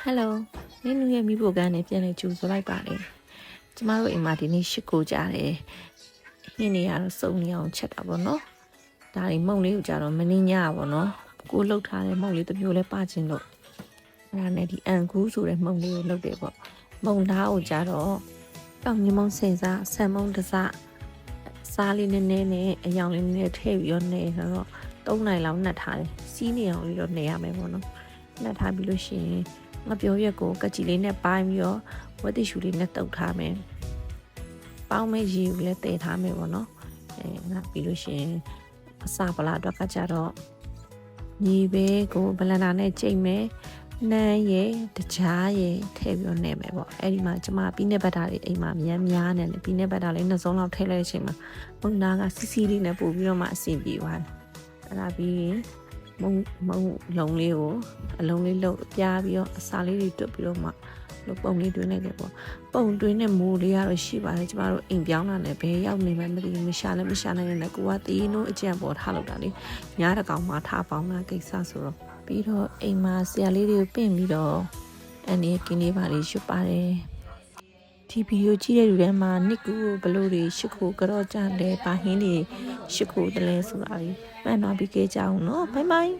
Hello နင်းနူရဲ့မိဖို့ကန်းနဲ့ပြန်လေကျူဆိုလိုက်ပါလေကျမတို့အိမ်မှာဒီနေ့ရှစ်ကိုကြတယ်ဟင်းနေရတော့စုံနေအောင်ချက်တာပေါ့နော်ဒါတွေမုံလေးကိုကြတော့မင်းညပေါ့နော်ကိုလှုပ်ထားတဲ့မုံလေးတစ်မျိုးလဲပချင်းလို့အဲ့ဒါနဲ့ဒီအန်ကူးဆိုတဲ့မုံလေးကိုလှုပ်တယ်ပေါ့မုံသားကိုကြတော့တောင်ညမုံစင်စားဆန်မုံတစစားလေးနည်းနည်းနဲ့အယောင်လေးနည်းနည်းထည့်ပြီးတော့နေတော့3နိုင်လောက်နှက်ထားတယ်စီးနေအောင်လေးတော့နေရမယ်ပေါ့နော်နှက်ထားပြီးလို့ရှိရင်ငါပြောရက်ကိုကကြီးလေးနဲ့ပိုင်းပြီးတော့ဝက်တီရှူလေးနဲ့တုပ်ထားမယ်ပေါင်းမဲ့ရေကိုလည်းတည်ထားမယ်ပေါ့နော်ငါပြီးလို့ရှိရင်အစာပလာတော့ကကြတော့ညီပဲကိုဘလန်ဒါနဲ့ချိန်မယ်နန်းရယ်တကြားရယ်ထည့်ပြီးတော့နေမယ်ပေါ့အဲ့ဒီမှာကျမပီးနေဘတ်တာလေးအိမ်မှာများနေတယ်ပီးနေဘတ်တာလေးနှစ်စုံလောက်ထည့်လိုက်တဲ့အချိန်မှာမုံနာကစီစီလေးနဲ့ပို့ပြီးတော့မှအဆင်ပြေသွားတယ်အဲ့ဒါပြီးမုံလုံးလေးကိုအလုံးလေးလှုပ်ပြားပြီးတော့အစာလေးတွေတွတ်ပြီးတော့မှလို့ပုံလေးတွင်းနေတယ်ပေါ့ပုံတွင်းနဲ့မိုးလေးကတော့ရှိပါတယ်ကျမတို့အိမ်ပြောင်းတာနဲ့ဘယ်ရောက်နေမှမသိဘူးမရှာလည်းမရှာနိုင်နဲ့ကိုကတီးနိုးအကျံပေါ်ထားလို့တာလေညားတကောင်မှထားပေါင်းတာကိစ္စဆိုတော့ပြီးတော့အိမ်မှာဆရာလေးတွေကိုပင့်ပြီးတော့အနေကင်းလေးပါလေးရွတ်ပါတယ်ဒီဗီဒီယိုကြည့်တဲ့လူတွေမှာနစ်ကူဘလို့တွေရှစ်ခုကြော့ကြတယ်ပါဟင်းတွေရှစ်ခုတလဲဆိုတာလေးမှန်တော့ပြီးကြအောင်နော်ဘိုင်ဘိုင်